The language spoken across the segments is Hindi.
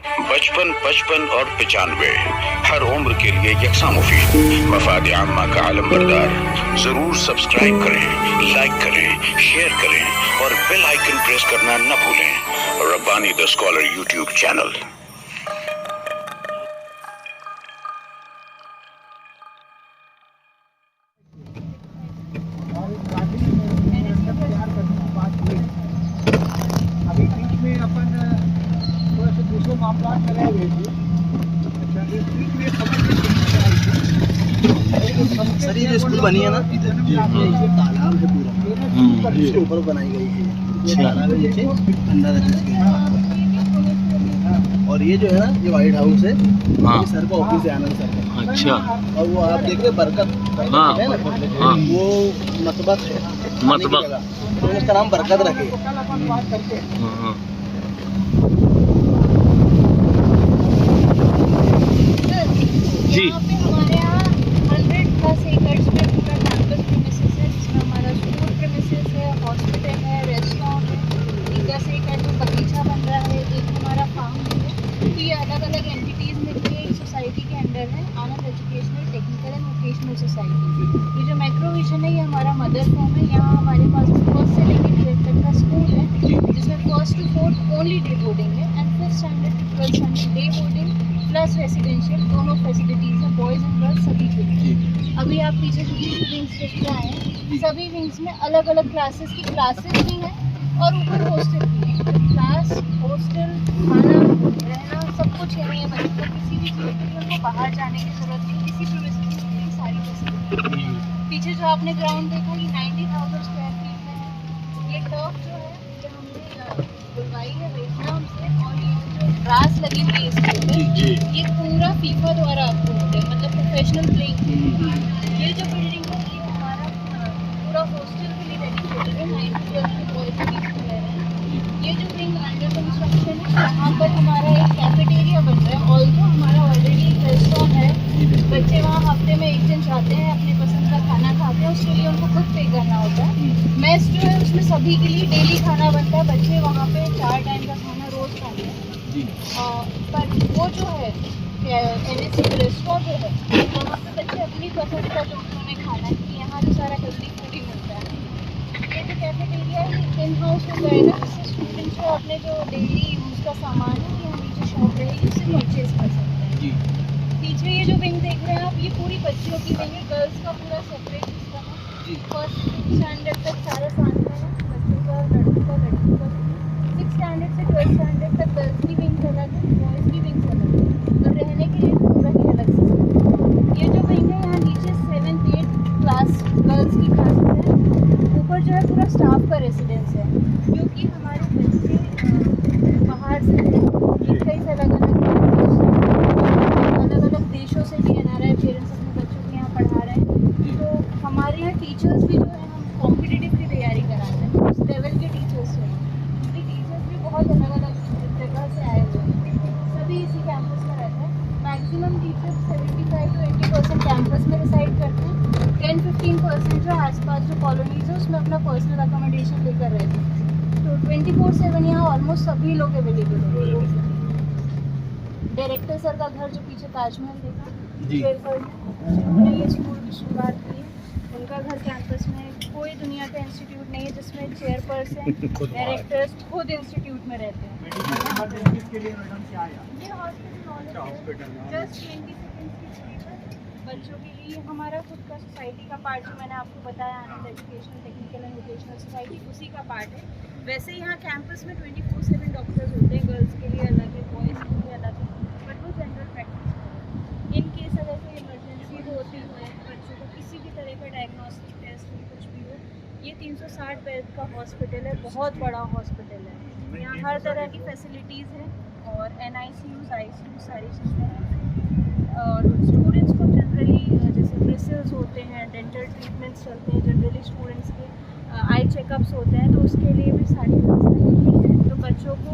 55, 55 और 95 हर उम्र के लिए यकसा मुफीद। मफाद आम्मा का आलम बरदार। जरूर सब्सक्राइब करें, लाइक करें, शेयर करें और बेल आइकन प्रेस करना न भूलें। Rabbani the scholar YouTube channel. अभी बीच में अपन थोड़ा सा दूसरे मामला चले हुए थे। अच्छा, इस बीच में सर ये जो स्कूल बनी है ना इधर तालाब है पूरा, इसके ऊपर बनाई गई है। ये तालाब है नीचे अंदर है इसके। और ये जो है ना ये व्हाइट हाउस है, ये सर का ऑफिस है आनंद सर का। अच्छा। और वो आप देख रहे बरकत है ना, वो मतबक है, मतबक तो उसका नाम बरकत रखे। जी हमारे यहाँ 100+ एकड़ में पूरा कैंपस प्रीमिसेस है, जिसमें हमारा स्कूल प्रीमिसेस है, हॉस्पिटल है, रेस्टोरेंट है। 10 एकड़ में बगीचा बन रहा है, एक हमारा फार्म भी है। तो ये अलग अलग एंटिटीज़ मिलकर एक सोसाइटी के अंडर है, Anand educational technical and vocational society. ये जो मैक्रो विजन है ये हमारा मदर फॉर्म है। यहाँ हमारे पास फर्स्ट से लेकर 12th तक का स्कूल है, जिसमें 1st to 4th only day boarding है and 5th standard to 12th standard day boarding plus residential, दोनों फैसिलिटीज़ हैं बॉयज़ एंड गर्ल्स सभी के लिए। अभी आप पीछे विंग्स देख रहे हैं, सभी विंग्स में अलग अलग क्लासेस की क्लासेस भी हैं और ऊपर हॉस्टल भी है। क्लास, हॉस्टल, खाना, रहना सब कुछ यहीं है। बच्चों को किसी भी चीज़ के लिए उनको बाहर जाने की जरूरत नहीं, किसी प्रिविलेज की सारी फैसिलिटी। पीछे जो आपने ग्राउंड देखा ये 90,000 स्क्वायर फीट में है। ये टर्फ जो है ये हमने बुलवाई है वियतनाम से, और ये जो ग्रास लगी हुई है इसके ऊपर ये पूरा फीफा द्वारा अप्रूव्ड है, मतलब प्रोफेशनल प्लेइंग के लिए। ये जो बिल्डिंग है ये हमारा पूरा हॉस्टल के लिए डेडिकेटेड है, 9 to 12 के बॉयज़ के लिए रह रहे हैं। ये जो विंग अंडर कंस्ट्रक्शन है यहाँ पर हमारा एक कैफेटेरिया बन रहा है। ऑल्सो हमारा ऑलरेडी एक रेस्टोरेंट है, बच्चे वहाँ हफ्ते में एक दिन जाते हैं, अपने पसंद का खाना खाते हैं, उसके लिए उनको खुद पे करना होता है। मेस जो है उसमें सभी के लिए डेली खाना बनता है, बच्चे वहाँ पे 4 टाइम का खाना रोज़ खाते हैं। पर वो जो है NSC रेस्टोरेंट जो है वहाँ पे बच्चे अपनी पसंद का जो उन्होंने खाना है, कि यहाँ तो सारा हेल्दी फूड ही मिलता है। ये जो कैफेटेरिया है इन हाउस हो जाएगा, जिससे स्टूडेंट्स को अपने जो डेली यूज़ का सामान है यहाँ नीचे शॉप रहेगी उससे परचेज कर सकते हैं। पीछे ये जो विंग देख रहे हैं आप, ये पूरी बच्चियों की विंग है, गर्ल्स का पूरा सेपरेट सिस्टम है। 1st स्टैंडर्ड तक सारा साथ में है, बच्चों का, लड़कों का, लड़कियों का। 6th स्टैंडर्ड से 12th स्टैंडर्ड तक गर्ल्स की विंग्स अलग है, बॉयज़ की विंग्स अलग है, और रहने के लिए पूरा ही अलग सिस्टम। ये जो विंग है यहाँ नीचे 7th 8th क्लास गर्ल्स की क्लासेस है, ऊपर जो है पूरा स्टाफ का रेसिडेंस है, क्योंकि हमारे बच्चे बाहर से कई अलग अलग देशों से भी NRI पेरेंट्स अपने बच्चों को यहाँ पढ़ा रहे हैं। तो हमारे यहाँ टीचर्स भी जो है हम कॉम्पिटिटिव की तैयारी कराते हैं, उस लेवल के टीचर्स जो हैं, टीचर्स भी बहुत अलग अलग जगह से आए हुए हैं, सभी इसी कैंपस में रहते हैं। मैक्सिमम टीचर्स 75 to 80% कैंपस में रिसाइड करते हैं, 10-15% जो आसपास जो कॉलोनीज है उसमें अपना पर्सनल अकोमोडेशन लेकर रहते हैं। तो 24/7 यहाँ ऑलमोस्ट सभी लोग अवेलेबल हैं। डायरेक्टर सर का घर जो पीछे ताजमहल देखा, उन्होंने ये स्कूल की शुरुआत की है, उनका घर कैंपस में। कोई दुनिया का इंस्टीट्यूट नहीं है जिसमें चेयरपर्सन डायरेक्टर्स खुद इंस्टीट्यूट में रहते हैं। ये हॉस्पिटल जस्ट 20 सेकेंड्स की दूरी पर बच्चों के लिए हमारा खुद का सोसाइटी का पार्ट जो मैंने आपको बताया, Anand educational technical and vocational society, उसी का पार्ट है। वैसे यहाँ कैंपस में 24/7 डॉक्टर्स होते हैं, गर्ल्स के लिए अलग है, बॉयज़ के लिए अलग है, बट वो जनरल प्रैक्टिस। इन केस अगर कोई इमरजेंसी होती है, बच्चों को किसी भी तरह का डायग्नोस्टिक टेस्ट हो, कुछ भी हो, ये 360 बेड का हॉस्पिटल है, बहुत बड़ा हॉस्पिटल है। यहाँ हर तरह की फैसिलिटीज़ हैं और NICUs, ICUs सारी चीज़ें हैं। और स्टूडेंट्स को जनरली जैसे ब्रिसल्स होते हैं, डेंटल ट्रीटमेंट्स चलते हैं, जनरली स्टूडेंट्स के आई चेकअप्स होते हैं, तो उसके लिए भी सारी फैसिलिटीज़ हैं। तो बच्चों को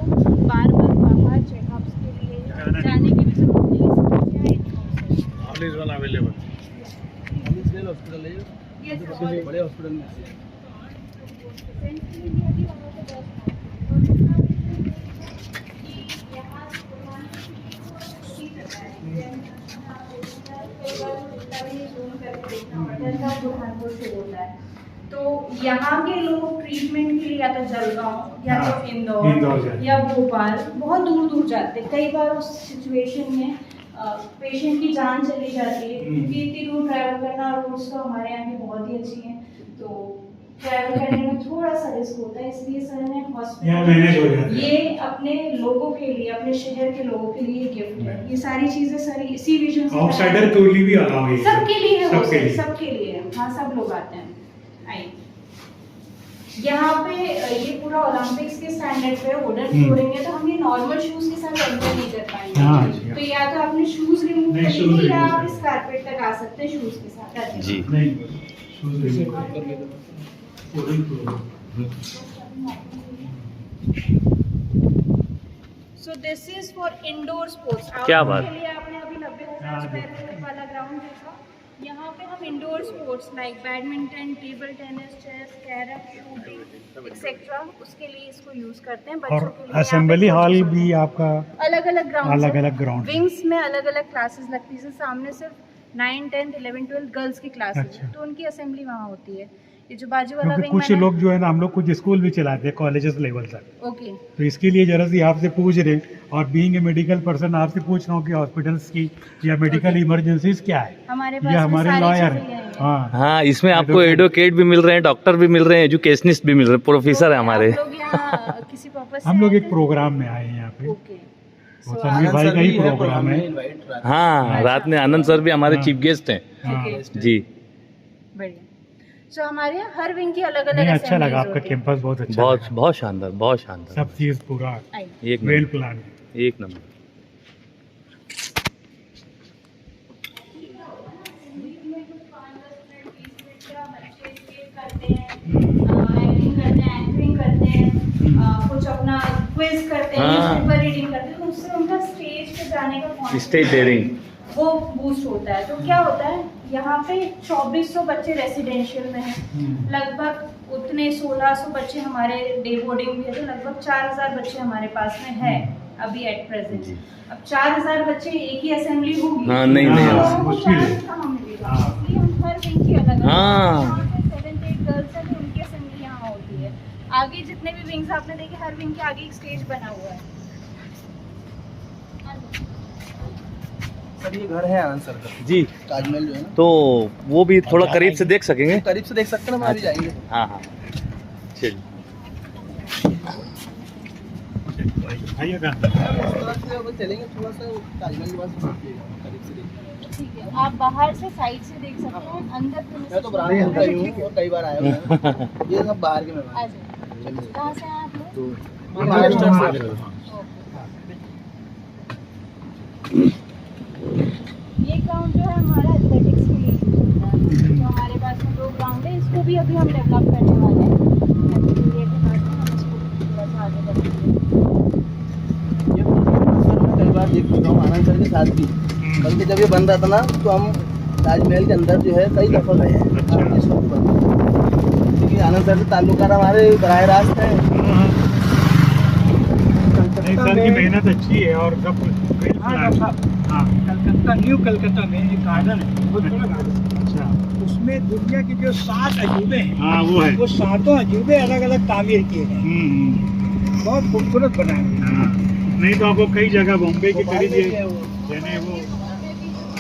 बार बाहर चेकअप्स के लिए जाने की भी जरूरत नहीं है, all is one available. Hospital है, बड़े हॉस्पिटल में से यहाँ बुरहानपुर से होता है, तो यहाँ के लोग ट्रीटमेंट के लिए या तो जलगांव या तो इंदौर या भोपाल बहुत दूर दूर जाते हैं। कई बार उस सिचुएशन में पेशेंट की जान चली जाती है, क्योंकि इतनी दूर ट्रैवल करना, रोड्स तो हमारे यहाँ की बहुत ही अच्छी हैं, तो ट्रैवल करने में थोड़ा सा रिस्क होता है। इसलिए सर ने हॉस्पिटल ये अपने लोगों के लिए, अपने शहर के लोगों के लिए गिफ्ट है। ये सारी चीजें सर इसी विजन से आउटसाइडर के लिए भी अलाउ है, सबके लिए है, सबके सबके लिए। हाँ, सब लोग आते हैं। आइए, यहाँ पे ये पूरा ओलंपिक्स के स्टैंडर्ड पे वुडन फ्लोरिंग है, तो हम ये नॉर्मल शूज के साथ एंटर नहीं कर पाएंगे। तो या तो आपने शूज रिमूव करेंगे या आप इस कारपेट तक आ सकते हैं शूज के साथ। जी नहीं, शूज रिमूव कर लेते हैं। So this is for indoor sports. क्या बात। के लिए आपने अभी 90,000 स्क्वायर फुट वाला ग्राउंड देखा। यहाँ पे हम indoor sports like badminton, table tennis, chess, carrom, shooting etcetera, उसके लिए इसको यूज करते हैं। बच्चों के लिए असेंबली हॉल भी आपका अलग अलग ग्राउंड, है। विंग्स में अलग अलग क्लासेस लगती है। सामने सिर्फ 9, 10, 11, 12 गर्ल्स की क्लासेस है, तो उनकी असेंबली वहाँ होती है। ये जो बाजू वाला विंग कुछ लोग जो है ना, हम लोग कुछ स्कूल भी चलाते हैं कॉलेजेस लेवल तक। ओके, तो इसके लिए जरा सी आपसे पूछ रहे, और बीइंग ए मेडिकल पर्सन आपसे पूछ रहा हूँ कि हॉस्पिटल्स की या मेडिकल इमरजेंसीज क्या है। हमारे ये हमारे लॉयर हैं। हाँ हाँ, इसमें आपको एडवोकेट भी मिल रहे हैं, डॉक्टर भी मिल रहे हैं, एजुकेशनिस्ट भी मिल रहे हैं, प्रोफेसर है हमारे। आप लोग यहाँ किसी पर्पस से हम लोग आए एक थे? प्रोग्राम में आए हैं यहाँ पे। ओके, वो तन्वी भाई का ही प्रोग्राम है। हाँ, रात में आनंद सर भी हमारे चीफ गेस्ट हैं। हाँ। जी, बढ़िया। सो हमारे यहाँ हर विंग की अलग अलग नहीं, अच्छा लगा आपका कैंपस, बहुत अच्छा बहुत लगा। बहुत शानदार, बहुत शानदार, सब चीज पूरा एक वेल नंबर, प्लान। एक नंबर। कुछ अपना क्विज करते हैं, न्यूज़पेपर रीडिंग करते हैं, तो उससे उनका स्टेज पे जाने का confidence स्टेज डेयरिंग वो बूस्ट होता है। तो क्या होता है, यहाँ पे 2400 बच्चे रेसिडेंशियल में हैं, लगभग उतने 1600 बच्चे हमारे डे बोर्डिंग में है, तो लगभग 4000 बच्चे हमारे पास में है अभी एट प्रेजेंट। अब 4000 बच्चे एक ही असेंबली होगी, हाँ, नहीं, नहीं, तो लोगों को मुश्किल है। chance कहाँ मिलेगा? इसलिए हम हर विंग की अलग हाँ। 7, 8 गर्ल्स हैं, तो उनकी असेंबली यहाँ होती है। आगे जितने भी विंग्स आपने देखे, हर विंग के आगे एक स्टेज बना हुआ है। सर ये घर है आनंद सर का जी, ताजमहल जो है ना, तो वो भी थोड़ा करीब से देख सकेंगे। करीब से देख सकते हैं ना, हम अभी जाएंगे। हाँ हाँ, चलिए। आइए का उस तरफ से अगर चलेंगे थोड़ा सा ताजमहल के पास पहुंचिएगा, करीब से देखिए। ठीक है, आप बाहर से साइड से देख सकते हैं, अंदर मैं तो ब्रांड होता ही हूँ और कई बार आया हूँ मैं। ये सब बाहर के आ मेहमान जाइए। कहाँ से हैं आप लोग? ये महाराष्ट्र से। ये ग्राउंड जो है हमारा एथलेटिक्स के लिए यूज होता है। तो हमारे पास में 2 ग्राउंड है, इसको भी अभी हम डेवलप करने वाले हैं। एफिलिएट के बाद में हम इसको थोड़ा सा आगे बढ़ाएंगे। ये सर मैं कई बार देख चुका हूँ आनंद सर के साथ भी, बल्कि जब ये बन रहा था ना, तो हम ताजमहल के अंदर जो है कई दफ़ा गए हैं। अच्छा। इस वक्त पर क्योंकि आनंद सर से ताल्लुकात हमारे बराह रास्त है। नहीं, सर की मेहनत अच्छी है और सब वेल प्लान। हाँ, कलकत्ता, न्यू कलकत्ता में एक गार्डन है, बहुत बड़ा गार्डन। अच्छा। उसमें दुनिया के जो 7 अजूबे हैं, हाँ, वो है। वो 7 अजूबे अलग अलग तामीर किए गए हैं। बहुत खूबसूरत बनाए हुए हैं। हाँ। नहीं तो आपको कई जगह बॉम्बे के करीब ये है वो यानी वो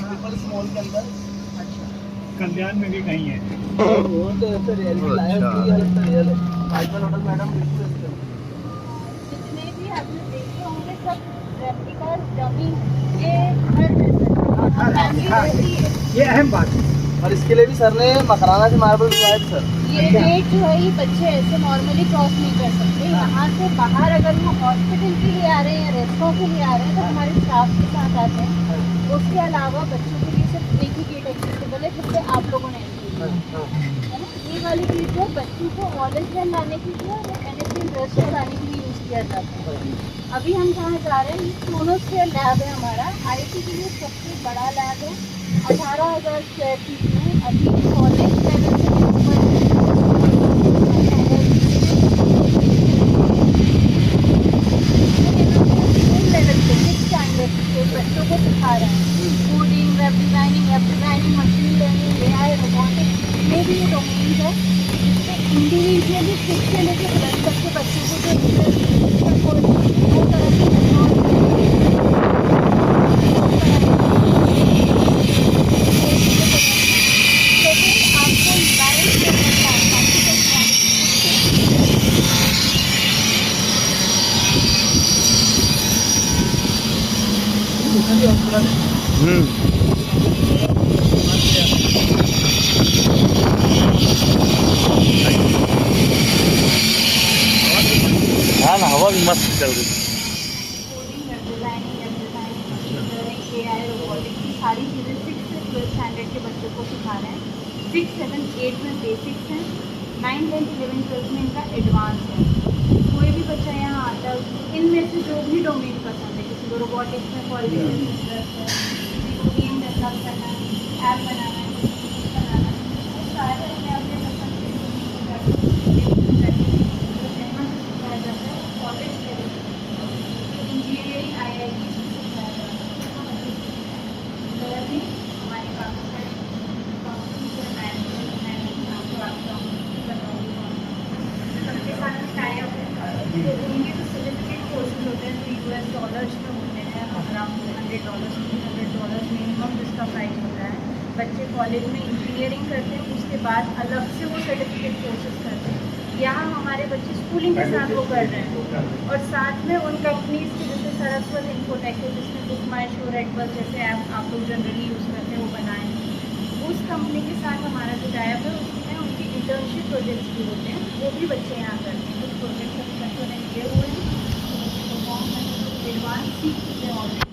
पीपल्स मॉल के अंदर। कल्याण में भी कहीं है। वो तो ऐसे रियलिटी लाया है, उसकी अलग से रियल है। ताजमहल होटल मैडम बिल्कुल ऐसे। जितने भी आपने देखे होंगे सब रेप्लिका, डमी, ये हर फैमिली रहती है। ये अहम बात है। और इसके लिए भी सर ने मकराना से मार्बल बनवाए थे सर। ये गेट जो है, ये बच्चे ऐसे नॉर्मली क्रॉस नहीं कर सकते। यहाँ से बाहर अगर हम हॉस्पिटल के लिए आ रहे हैं या रेस्टोरेंट के लिए आ रहे हैं, तो हमारे स्टाफ के साथ आते हैं। उसके अलावा बच्चों के लिए सिर्फ एक ही गेट एक्सेसिबल है, जिससे आप लोगों ने एंट्री की है ना। ये वाली गेट जो बच्चों को वॉलंटियर लाने के लिए और एनएससी इंटरेस्ट को लाने के लिए यूज़ किया जाता है। अभी हम जहाँ जा रहे हैं, ये सोनोस्फीयर लैब है हमारा, आईटी के लिए सबसे बड़ा लैब है। 18,000 स्क्वायर फीट में अभी कॉलेज लेवल से स्कूल लेवल पे 6th स्टैंडर्ड के बच्चों को सिखा रहे हैं। वेटनरी हॉस्पिटल हाँ ना, हवा भी मस्त चल रही है। Coding web designing, learning, AI, robotics, की सारी चीज़ें 6 से 12 स्टैंडर्ड के बच्चों को सिखा रहे हैं। 6, 7, 8 में बेसिक्स हैं, 9, 10, 11, 12 में इनका एडवांस है। कोई भी बच्चा यहाँ आता है उसको इनमें से जो भी डोमेन पसंद है, किसी को रोबोटिक्स में क्वालिटी इंटरेस्ट है, किसी को गेम डेवलप करना है, ऐप बनाना है, कुछ बनाना है, वो सारे अपने अपने पसंद के डोमेन को जाकर सिखाया जाता है। कॉलेज लेवल इंजीनियरिंग IIT सिखाया जाता है। लर्निंग हमारे पास है, कंप्यूटर मैनेजमेंट, मैं आपको आपका सबके साथ टाई अप है। तो उनके जो सर्टिफिकेट कोर्सेज होते हैं तो US डॉलर्स में होते हैं, अराउंड $100, $200 मिनिमम जिसका प्राइस होता है। बच्चे कॉलेज में इंजीनियरिंग करते हैं, उसके बाद अलग से वो सर्टिफिकेट कोर्सेज करते हैं। यहाँ हमारे बच्चे स्कूलिंग के साथ वो कर रहे हैं और साथ में उन कंपनीज़ के जैसे सरस्वत इन्फोटेक है जिसमें बुक माई शो, रेडबस जैसे ऐप आप लोग जनरली यूज़ करते हैं वो बनाए। उस कंपनी के साथ हमारा जो टाइप है उसमें उनकी इंटर्नशिप प्रोजेक्ट्स भी होते हैं, वो भी बच्चे यहाँ करते हैं। कुछ प्रोजेक्ट्स अभी बच्चों ने किए हुए हैं, एडवांस सीख चुके हैं ऑलरेडी।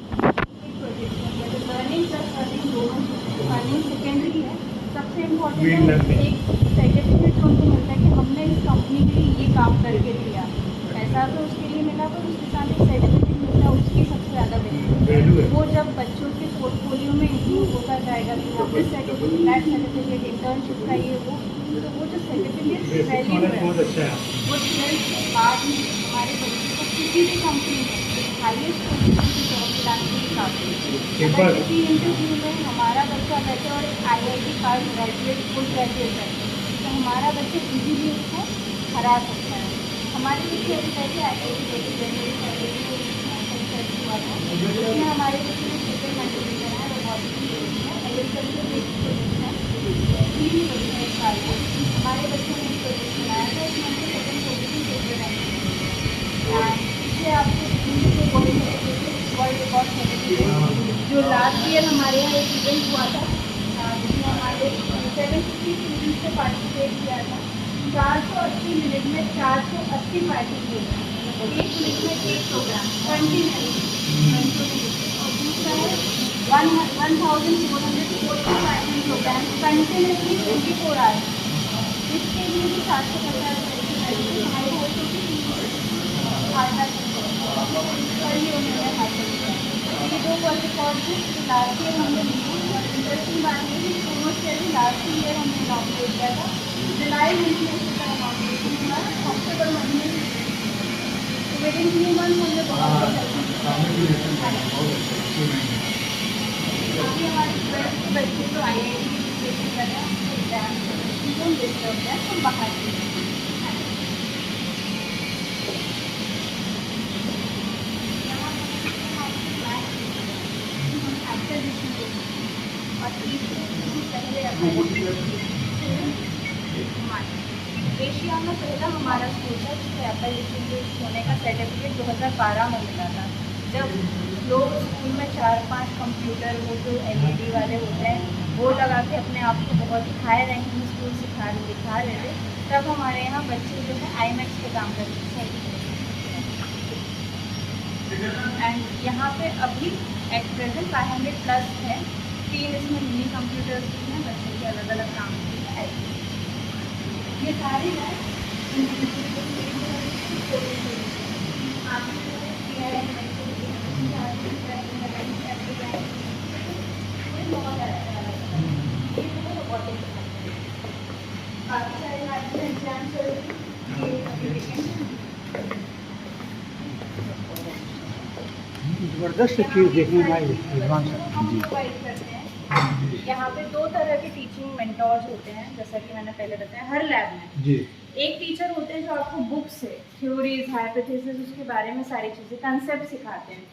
प्रोजेक्ट्स होंगे तो लर्निंग प्लस अर्निंग दोनों अर्निंग सेकेंडरी है। सबसे इम्पोर्टेंट है एक सर्टिफिकेट उनको मिलता है कि हमने इस कंपनी के लिए ये काम करके दिया। पैसा तो उसके लिए मिला पर उसके साथ एक सर्टिफिकेट मिलता है, उसकी सबसे ज़्यादा वैल्यू है। वो जब बच्चों के पोर्टफोलियो में इंक्लूड होता जाएगा कि हाँ this certificate, that certificate, internship का ये वो, तो वो जो सर्टिफिकेट वैल्यू है वो 12th के बाद में हमारे बच्चे को किसी भी कंपनी में हाईएस्ट पोजीशन की जॉब दिलाने के लिए काफ़ी है। अगर किसी इंटरव्यू में हमारा बच्चा बैठे और एक IIT पास ग्रेजुएट, फुल ग्रेजुएट है तो हमारा बच्चा इजीली उसको हरा सकता है। हमारे बच्चे अभी पहले IIT हुआ था, उसमें हमारे बच्चे में सुपर कंट्रीब्यूटर है, रोबोटिक्स है, एग्रीकल्चर बेस्ड प्रोजेक्ट है, 3 बच्चे इस साल में हमारे बच्चों ने प्रोजेक्ट बनाया था, उसमें हमको सेकंड पोजिशन पेपर है। इससे आपको वर्ल्ड रिकॉर्ड सर्टिफिकेट जो लास्ट ईयर हमारे यहाँ एक इवेंट हुआ था जिसमें हमारे 750 स्टूडेंट्स ने पार्टिसिपेट किया था। 480 मिनट में 480 पार्टिसिपेट, एक मिनट में एक प्रोग्राम कंटिन्यूसली। और दूसरा है 1440 प्रोग्राम कंटिन्यूसली 24 आवर्स। इसके लिए भी 750 हमारे बच्चों की ये 2 वर्ल्ड रिकॉर्ड थे लास्ट ईयर हमने लिए। और इंटरेस्टिंग बात ये कि दोनों से अभी लास्ट ईयर हमने इनॉग्रेट किया था, जुलाई महीने में इसका इनॉग्रेशन हुआ, अक्टूबर महीने में। तो विद इन 3 मंथ हमने बहुत अभी हमारे 12th के बच्चे जो IIT कर रहे हैं एग्जाम डिस्टर्ब है तो बाहर एशिया में पहला हमारा स्कूल था जिसको एप्पल डिस्टिंग्विश्ड होने का सर्टिफिकेट 2012 में मिला था। जब लोग स्कूल में 4-5 कंप्यूटर वो जो LED वाले होते हैं वो लगा के अपने आप को बहुत ही हाई रैंकिंग स्कूल दिखा रहे थे, तब हमारे यहाँ बच्चे जो है IMAX पे काम करते थे। एंड यहाँ पे अभी एट प्रेजेंट 500+ है, 3 इसमें मिनी कंप्यूटर्स भी हैं, बच्चे के अलग अलग काम है। ये सारी है जबरदस्त चीज़ देखने में आई एडवांस। हम प्रोवाइड करते हैं। यहाँ पे 2 तरह के टीचिंग मेंटोर्स होते हैं, जैसा कि मैंने पहले बताया हर लैब में जी। एक टीचर होते हैं जो आपको बुक से थ्योरीज, हाइपोथेसिस, उसके बारे में सारी चीज़ें कंसेप्ट सिखाते हैं।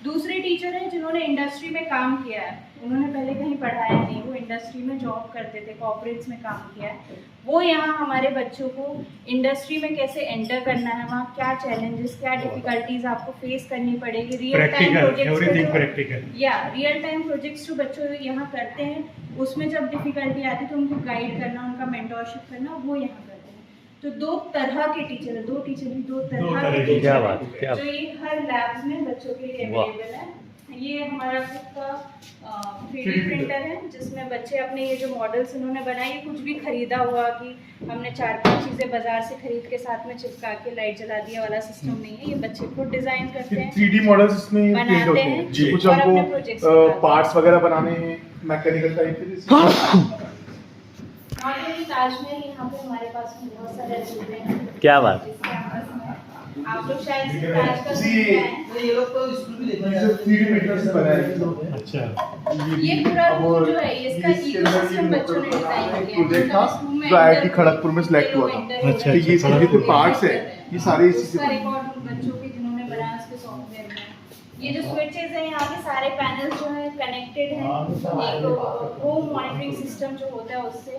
दूसरे टीचर हैं जिन्होंने इंडस्ट्री में काम किया है, उन्होंने पहले कहीं पढ़ाया नहीं, वो इंडस्ट्री में जॉब करते थे, कॉर्पोरेट्स में काम किया है। वो यहाँ हमारे बच्चों को इंडस्ट्री में कैसे एंटर करना है, वहाँ क्या चैलेंजेस, क्या डिफिकल्टीज आपको फेस करनी पड़ेगी, रियल टाइम प्रोजेक्ट्स जो बच्चों यहाँ करते हैं, उसमें जब डिफिकल्टी आती है तो उनको गाइड करना, उनका मेंटरशिप करना, वो यहाँ करते हैं। तो दो तरह के टीचर है, दो तरह के टीचर क्या बात, हैं, क्या जो ये हर लैब्स में बच्चों के लिए अवेलेबल है। ये हमारा खुद का 3D प्रिंटर है, जिसमें बच्चे अपने ये जो मॉडल्स इन्होंने बनाए, ये कुछ भी खरीदा हुआ कि हमने 4-5 चीज़ें बाजार से खरीद के साथ में चिपका के लाइट जला दिया वाला सिस्टम नहीं है। ये बच्चे खुद डिज़ाइन करते हैं, 3D मॉडल्स इसमें बनाते होते हैं हैं जी। कुछ और अपने हमको प्रोजेक्ट्स पार्ट्स वगैरह बनाने हैं मैकेनिकल टाइप के। नॉट ओनली ताजमहल, यहाँ पे हमारे पास में बहुत सारे चीज़ें हैं। क्या बात। इस कैंपस में आप लोग शायद से ताज का जी, सुनते हैं। ये लोग तो स्कूल भी देखा ये 3D प्रिंटर से बनाया है। अच्छा ये पूरा अब रूम जो है, इसका इसके अंदर इकोसिस्टम ये बच्चों ने डिजाइन किया है। प्रोजेक्ट था मतलब इस रूम में जो IIT enter खड़गपुर में select हुआ था। enter हो अच्छा, रहा है। ये इसके जितने पार्ट्स है ये सारे इसी से उसका रिकॉर्ड उन बच्चों के जिन्होंने बनाया उसके सॉफ्टवेयर में। ये जो स्विचेस हैं, यहाँ के सारे पैनल्स जो है कनेक्टेड हैं एक होम मॉनिटरिंग सिस्टम जो होता है उससे।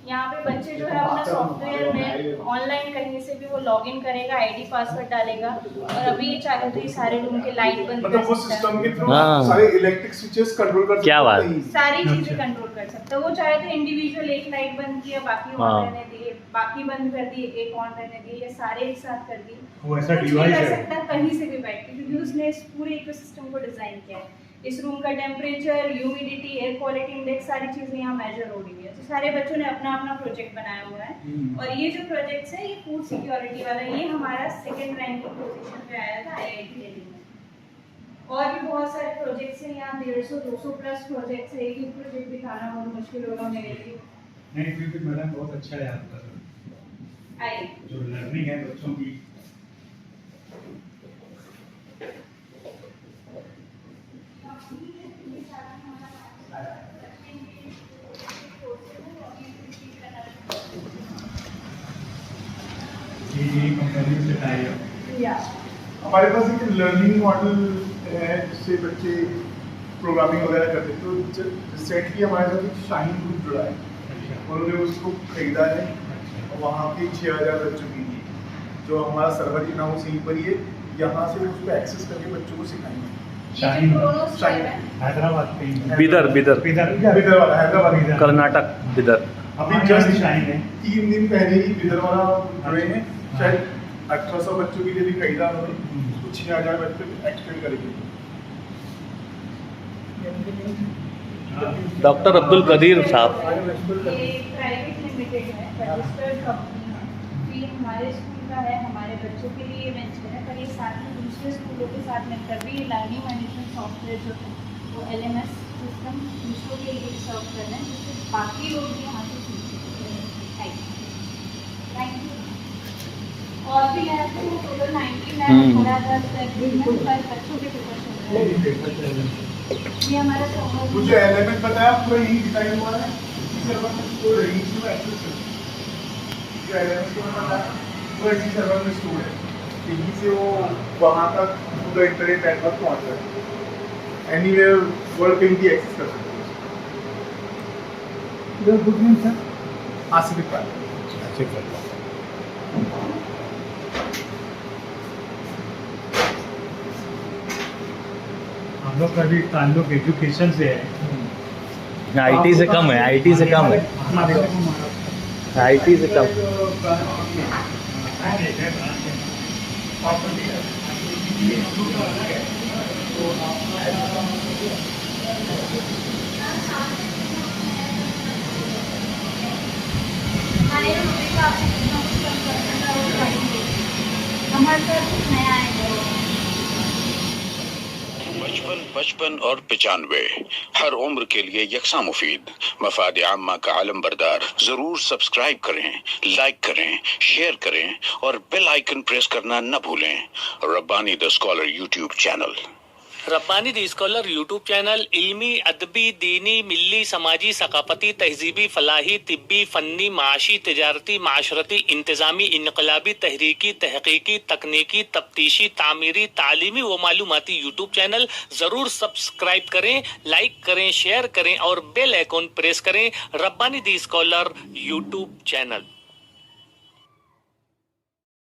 यहाँ पे बच्चे जो है अपना सॉफ्टवेयर में ऑनलाइन कहीं से भी वो लॉगिन करेगा, आईडी पासवर्ड डालेगा, और अभी ये चाहे तो ये सारे रूम के लाइट बंद मतलब वो कर सकता सिस्टम है, के थ्रू हाँ। सारे इलेक्ट्रिक स्विचेस कंट्रोल कर सकते क्या बात। हैं। सारी चीजें कंट्रोल कर सकता है। वो चाहे तो इंडिविजुअल एक लाइट बंद किया, बाकी ऑन हाँ। रहने दिए, बाकी बंद कर दिए, एक ऑन रहने दिए, या सारे एक साथ कर दिए। वो ऐसा कुछ भी डिवाइस कर है। सकता है कहीं से भी बैठ के, क्योंकि उसने इस पूरे इकोसिस्टम को डिजाइन किया है। इस रूम का temperature, humidity, air quality index, सारी चीजें यहाँ मेजर हो रही है। तो सारे बच्चों ने अपना अपना प्रोजेक्ट बनाया हुआ है। और ये जो प्रोजेक्ट्स है, ये फूड सिक्योरिटी वाला, ये हमारा 2nd रैंकिंग पोजीशन पे आया था IIT दिल्ली में। और भी बहुत सारे प्रोजेक्ट्स हैं यहाँ, 150-200 प्लस प्रोजेक्ट्स है। एक ही प्रोजेक्ट दिखाना बहुत मुश्किल होगा मेरे लिए। नहीं फिर भी मैडम बहुत अच्छा है आपका आइए, जो लर्निंग है बच्चों की। ये कंपनी से टाई अप। या हमारे पास एक लर्निंग मॉडल है जिससे बच्चे प्रोग्रामिंग वगैरह करते हैं। तो रिसेंटली हमारे साथ एक शाइन ग्रुप जुड़ा है, उन्होंने उसको खरीदा है और वहाँ के 6000 बच्चों की थी, जो हमारा सर्वर ही ना हो सही पर ये यहाँ से उसको एक्सेस करके बच्चों को सिखाएंगे। ये जो क्रोनोस शाइन है, हैदराबाद पे ही। बिदर बिदर वाला हैदराबाद कर्नाटक बिदर। अभी हमारे जस्ट यहाँ भी शाइन है। 3 दिन पहले ही बिदर वाला जुड़े हैं, शायद 1800 बच्चों के लिए भी खरीदा उन्होंने, उसको 6000 बच्चों को एक्सटेंड करेंगे। डॉक्टर अब्दुल कदीर साहब। ये प्राइवेट लिमिटेड है, रजिस्टर्ड कंपनी है। तो ये हमारे स्कूल का है, हमारे बच्चों के लिए वेंचर है, पर ये साथ में दूसरे स्कूलों के साथ मिलकर भी लर्निंग मैनेजमेंट सॉफ्टवेयर जो है वो LMS सिस्टम दूसरों के लिए सर्व कर रहे हैं, जिससे बाकी लोग भी यहाँ से सीख सकते हैं। Thank you. और भी लैब है, टोटल 90 लैब, थोड़ा पर बच्चों के पेपर चल रहे हैं। ये हमारा समर मुझे एलिमेंट बताया पूरा यही डिजाइन हुआ है, इसी सर्वर में स्टोर है, इसी में एक्सेस है। जो एलिमेंट को मैंने बताया वो इसी सर्वर में स्टोर है, यहीं से वो वहाँ तक पूरा इंटरनेट नेटवर्क पहुँच रहा है, एनीवेयर वर्ल्ड कहीं भी एक्सेस कर सकते इधर गुड नेम सर। हैं। आसिफ इकबाल। चेक कर लो। हम लोग का भी ताल्लुक एजुकेशन से है। IT से कम है, IT से कम है, IT से कम। हमारे रूपये का आपसे कितना कुछ कम कर सकता है, वो गाड़ी देगी। हमारे साथ कुछ नया आएगा। 55 और 95 हर उम्र के लिए यकसा मुफीद। मफाद आम्मा का आलम बरदार। जरूर सब्सक्राइब करें, लाइक करें, शेयर करें और बेल आइकन प्रेस करना न भूलें। Rabbani the scholar YouTube channel. Rabbani the scholar YouTube channel इल्मी, अदबी, दीनी, मिल्ली, समाजी, सकाफती, तहजीबी, फलाही, तिब्बी, फन्नी, माशी, तिजारती, माशरती, इंतजामी, इनकलाबी, तहरीकी, तहकीकी, तकनीकी, तफ्तीशी, तामीरी, तालीमी व मालूमाती यूट्यूब चैनल जरूर सब्सक्राइब करें, लाइक करें, शेयर करें और बेल आइकॉन प्रेस करें। Rabbani the scholar YouTube channel.